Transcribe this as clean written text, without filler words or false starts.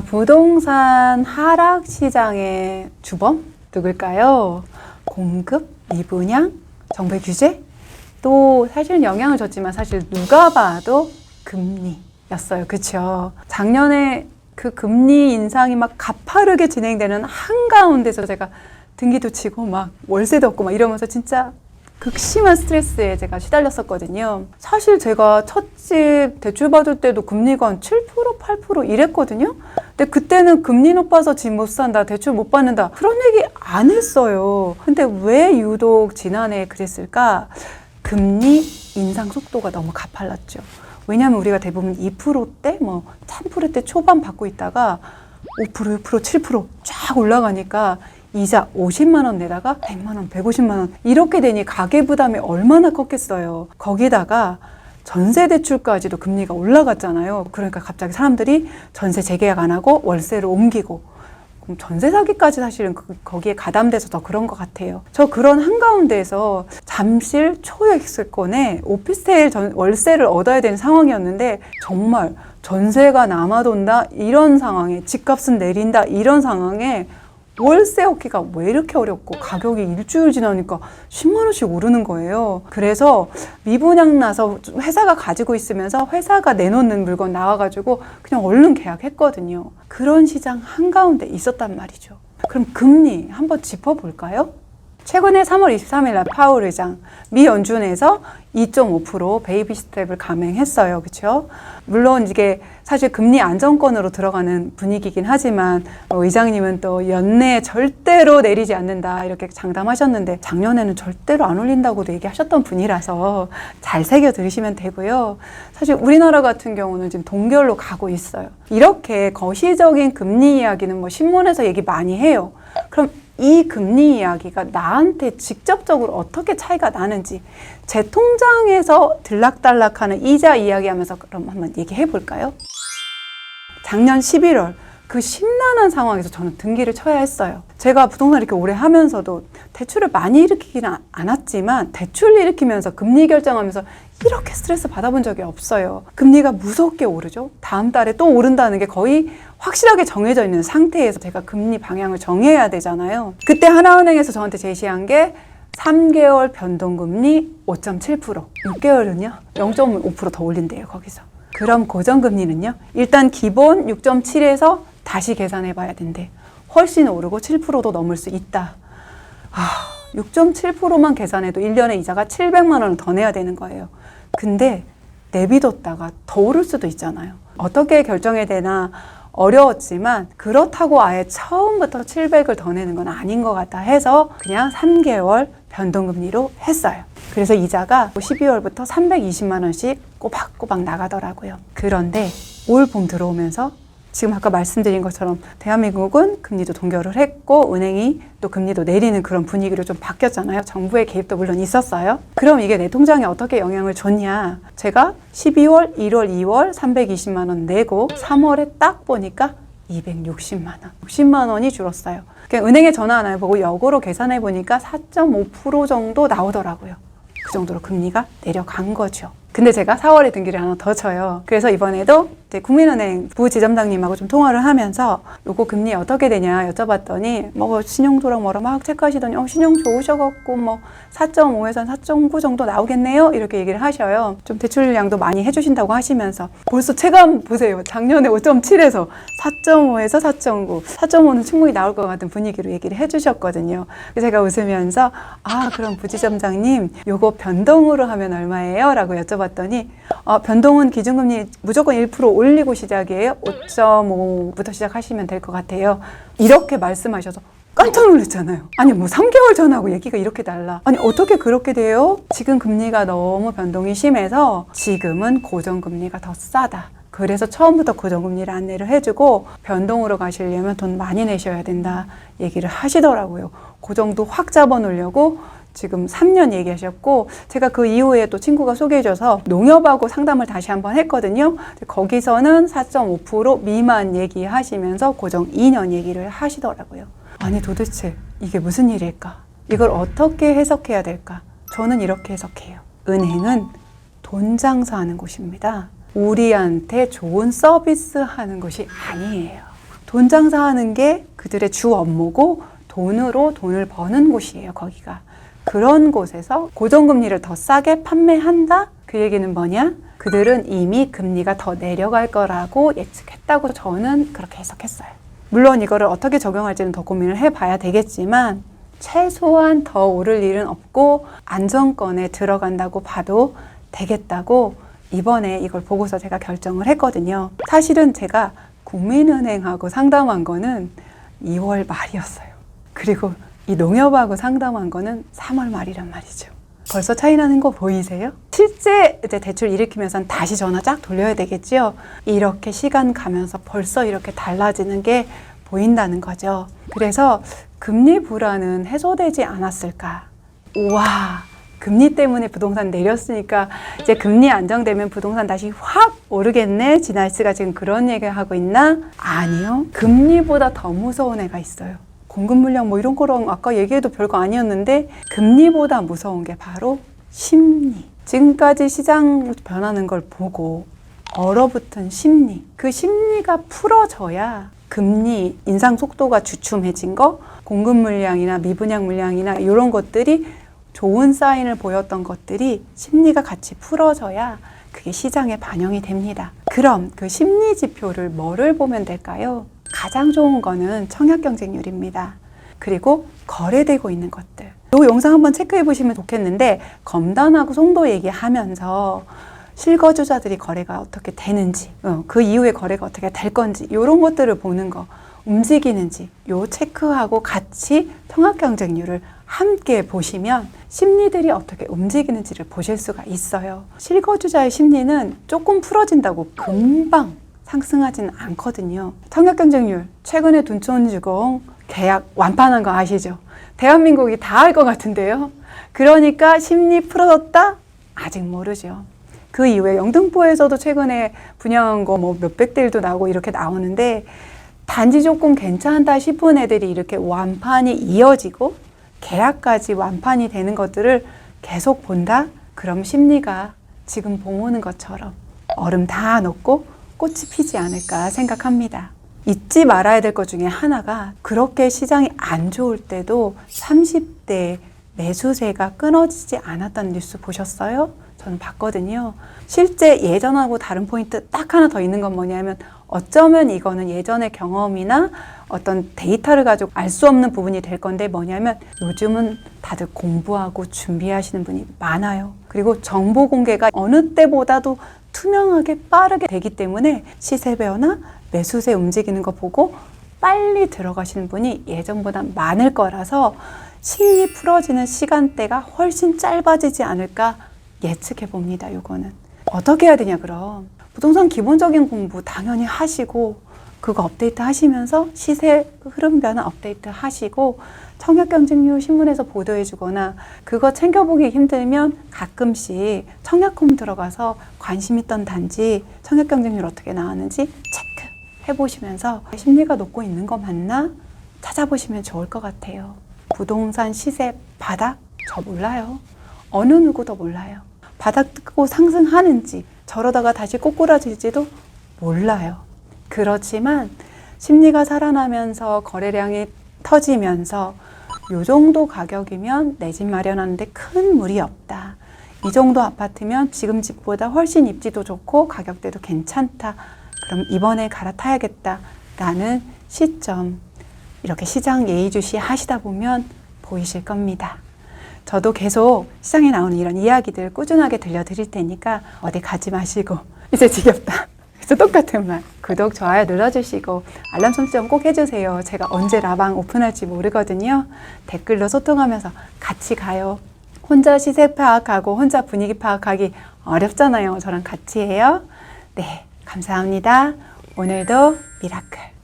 부동산 하락 시장의 주범 누굴까요? 공급, 미분양, 정부의 규제, 또 사실은 영향을 줬지만 사실 누가 봐도 금리였어요. 그렇죠? 작년에 그 금리 인상이 막 가파르게 진행되는 한가운데서 제가 등기도 치고 막 월세도 없고 막 이러면서 진짜 극심한 스트레스에 제가 시달렸었거든요. 사실 제가 첫 집 대출 받을 때도 금리가 한 7%, 8% 이랬거든요. 근데 그때는 금리 높아서 집 못 산다, 대출 못 받는다 그런 얘기 안 했어요. 근데 왜 유독 지난해에 그랬을까? 금리 인상 속도가 너무 가팔랐죠. 왜냐하면 우리가 대부분 2%대, 3%대 초반 받고 있다가 5%, 6%, 7% 쫙 올라가니까 이자 50만 원 내다가 100만 원, 150만 원 이렇게 되니 가계 부담이 얼마나 컸겠어요. 거기다가 전세 대출까지도 금리가 올라갔잖아요. 그러니까 갑자기 사람들이 전세 재계약 안 하고 월세를 옮기고 그럼 전세 사기까지 사실은 거기에 가담돼서 더 그런 것 같아요. 저 그런 한가운데에서 잠실 초액세권에 오피스텔 월세를 얻어야 되는 상황이었는데 정말 전세가 남아돈다 이런 상황에 집값은 내린다 이런 상황에 월세 얻기가 왜 이렇게 어렵고 가격이 일주일 지나니까 10만 원씩 오르는 거예요. 그래서 미분양 나서 회사가 가지고 있으면서 회사가 내놓는 물건 나와가지고 그냥 얼른 계약했거든요. 그런 시장 한가운데 있었단 말이죠. 그럼 금리 한번 짚어볼까요? 최근에 3월 23일 날 파월 의장 미 연준에서 2.5% 베이비 스텝을 감행했어요. 그렇죠? 물론 이게 사실 금리 안정권으로 들어가는 분위기긴 하지만 의장님은 또 연내에 절대로 내리지 않는다 이렇게 장담하셨는데 작년에는 절대로 안 올린다고도 얘기하셨던 분이라서 잘 새겨 들으시면 되고요. 사실 우리나라 같은 경우는 지금 동결로 가고 있어요. 이렇게 거시적인 금리 이야기는 신문에서 얘기 많이 해요. 그럼 이 금리 이야기가 나한테 직접적으로 어떻게 차이가 나는지 제 통장에서 들락달락하는 이자 이야기하면서 그럼 한번 얘기해 볼까요? 작년 11월 그 심란한 상황에서 저는 등기를 쳐야 했어요. 제가 부동산 이렇게 오래 하면서도 대출을 많이 일으키지는 않았지만 대출 일으키면서 금리 결정하면서 이렇게 스트레스 받아본 적이 없어요. 금리가 무섭게 오르죠. 다음 달에 또 오른다는 게 거의 확실하게 정해져 있는 상태에서 제가 금리 방향을 정해야 되잖아요. 그때 하나은행에서 저한테 제시한 게 3개월 변동금리 5.7%, 6개월은요 0.5% 더 올린대요. 거기서. 그럼 고정금리는요 일단 기본 6.7에서 다시 계산해 봐야 된대. 훨씬 오르고 7%도 넘을 수 있다. 6.7%만 계산해도 1년에 이자가 700만 원을 더 내야 되는 거예요. 근데 내비뒀다가 더 오를 수도 있잖아요. 어떻게 결정해야 되나 어려웠지만 그렇다고 아예 처음부터 700을 더 내는 건 아닌 것 같다 해서 그냥 3개월 변동금리로 했어요. 그래서 이자가 12월부터 320만 원씩 꼬박꼬박 나가더라고요. 그런데 올 봄 들어오면서 지금 아까 말씀드린 것처럼 대한민국은 금리도 동결을 했고 은행이 또 금리도 내리는 그런 분위기로 좀 바뀌었잖아요. 정부의 개입도 물론 있었어요. 그럼 이게 내 통장에 어떻게 영향을 줬냐. 제가 12월, 1월, 2월 320만 원 내고 3월에 딱 보니까 260만 원, 60만 원이 줄었어요. 그냥 은행에 전화 안 해보고 역으로 계산해 보니까 4.5% 정도 나오더라고요. 그 정도로 금리가 내려간 거죠. 근데 제가 4월에 등기를 하나 더 쳐요. 그래서 이번에도 이제 국민은행 부지점장님하고 좀 통화를 하면서 요거 금리 어떻게 되냐 여쭤봤더니 신용도랑 뭐라 막 체크하시더니 신용 좋으셔갖고 4.5에서 4.9 정도 나오겠네요 이렇게 얘기를 하셔요. 좀 대출량도 많이 해주신다고 하시면서 벌써 체감 보세요. 작년에 5.7에서 4.5에서 4.9 4.5는 충분히 나올 것 같은 분위기로 얘기를 해주셨거든요. 그래서 제가 웃으면서 그럼 부지점장님 요거 변동으로 하면 얼마예요? 라고 여쭤봤더니 변동은 기준금리 무조건 1% 올리고 시작이에요. 5.5부터 시작하시면 될 것 같아요. 이렇게 말씀하셔서 깜짝 놀랐잖아요. 아니 3개월 전하고 얘기가 이렇게 달라. 아니 어떻게 그렇게 돼요? 지금 금리가 너무 변동이 심해서 지금은 고정금리가 더 싸다. 그래서 처음부터 고정금리를 안내를 해주고 변동으로 가시려면 돈 많이 내셔야 된다 얘기를 하시더라고요. 고정도 확 잡아놓으려고 지금 3년 얘기하셨고 제가 그 이후에 또 친구가 소개해줘서 농협하고 상담을 다시 한번 했거든요. 거기서는 4.5% 미만 얘기하시면서 고정 2년 얘기를 하시더라고요. 아니 도대체 이게 무슨 일일까? 이걸 어떻게 해석해야 될까? 저는 이렇게 해석해요. 은행은 돈 장사하는 곳입니다. 우리한테 좋은 서비스 하는 곳이 아니에요. 돈 장사하는 게 그들의 주 업무고 돈으로 돈을 버는 곳이에요, 거기가. 그런 곳에서 고정금리를 더 싸게 판매한다? 그 얘기는 뭐냐? 그들은 이미 금리가 더 내려갈 거라고 예측했다고 저는 그렇게 해석했어요. 물론 이거를 어떻게 적용할지는 더 고민을 해봐야 되겠지만 최소한 더 오를 일은 없고 안정권에 들어간다고 봐도 되겠다고 이번에 이걸 보고서 제가 결정을 했거든요. 사실은 제가 국민은행하고 상담한 거는 2월 말이었어요. 그리고 이 농협하고 상담한 거는 3월 말이란 말이죠. 벌써 차이 나는 거 보이세요? 실제 이제 대출 일으키면서 다시 전화 쫙 돌려야 되겠죠? 이렇게 시간 가면서 벌써 이렇게 달라지는 게 보인다는 거죠. 그래서 금리 불안은 해소되지 않았을까? 우와, 금리 때문에 부동산 내렸으니까 이제 금리 안정되면 부동산 다시 확 오르겠네? 진아이스가 지금 그런 얘기를 하고 있나? 아니요. 금리보다 더 무서운 애가 있어요. 공급 물량 뭐 이런 거랑 아까 얘기해도 별거 아니었는데 금리보다 무서운 게 바로 심리. 지금까지 시장 변하는 걸 보고 얼어붙은 심리. 그 심리가 풀어져야 금리 인상 속도가 주춤해진 거, 공급 물량이나 미분양 물량이나 이런 것들이 좋은 사인을 보였던 것들이 심리가 같이 풀어져야 그게 시장에 반영이 됩니다. 그럼 그 심리 지표를 뭐를 보면 될까요? 가장 좋은 거는 청약 경쟁률입니다. 그리고 거래되고 있는 것들. 이 영상 한번 체크해 보시면 좋겠는데 검단하고 송도 얘기하면서 실거주자들이 거래가 어떻게 되는지, 그 이후에 거래가 어떻게 될 건지 이런 것들을 보는 거, 움직이는지 요 체크하고 같이 청약 경쟁률을 함께 보시면 심리들이 어떻게 움직이는지를 보실 수가 있어요. 실거주자의 심리는 조금 풀어진다고 금방 상승하지는 않거든요. 청약 경쟁률 최근에 둔촌주공 계약 완판한 거 아시죠? 대한민국이 다 알 것 같은데요. 그러니까 심리 풀어졌다? 아직 모르죠. 그 이후에 영등포에서도 최근에 분양한 거 뭐 몇백 대일도 나오고 이렇게 나오는데 단지 조금 괜찮다 싶은 애들이 이렇게 완판이 이어지고 계약까지 완판이 되는 것들을 계속 본다? 그럼 심리가 지금 봄 오는 것처럼 얼음 다 녹고 꽃이 피지 않을까 생각합니다. 잊지 말아야 될 것 중에 하나가 그렇게 시장이 안 좋을 때도 30대 매수세가 끊어지지 않았다는 뉴스 보셨어요? 저는 봤거든요. 실제 예전하고 다른 포인트 딱 하나 더 있는 건 뭐냐면 어쩌면 이거는 예전의 경험이나 어떤 데이터를 가지고 알 수 없는 부분이 될 건데 뭐냐면 요즘은 다들 공부하고 준비하시는 분이 많아요. 그리고 정보 공개가 어느 때보다도 투명하게 빠르게 되기 때문에 시세 변화, 매수세 움직이는 거 보고 빨리 들어가시는 분이 예전보다 많을 거라서 심리 풀어지는 시간대가 훨씬 짧아지지 않을까 예측해 봅니다. 요거는 어떻게 해야 되냐 그럼 부동산 기본적인 공부 당연히 하시고 그거 업데이트 하시면서 시세 흐름 변화 업데이트 하시고 청약 경쟁률 신문에서 보도해 주거나 그거 챙겨보기 힘들면 가끔씩 청약홈 들어가서 관심 있던 단지 청약 경쟁률 어떻게 나왔는지 체크 해보시면서 심리가 녹고 있는 거 맞나? 찾아보시면 좋을 것 같아요. 부동산 시세 바닥? 저 몰라요. 어느 누구도 몰라요. 바닥 뜨고 상승하는지 저러다가 다시 꼬꾸라질지도 몰라요. 그렇지만 심리가 살아나면서 거래량이 터지면서 요 정도 가격이면 내 집 마련하는데 큰 무리 없다. 이 정도 아파트면 지금 집보다 훨씬 입지도 좋고 가격대도 괜찮다. 그럼 이번에 갈아타야겠다 라는 시점 이렇게 시장 예의주시 하시다 보면 보이실 겁니다. 저도 계속 시장에 나오는 이런 이야기들 꾸준하게 들려드릴 테니까 어디 가지 마시고 이제 지겹다. 그래서 똑같은 말 구독, 좋아요 눌러주시고 알람 설정 꼭 해주세요. 제가 언제 라방 오픈할지 모르거든요. 댓글로 소통하면서 같이 가요. 혼자 시세 파악하고 혼자 분위기 파악하기 어렵잖아요. 저랑 같이 해요. 네, 감사합니다. 오늘도 미라클.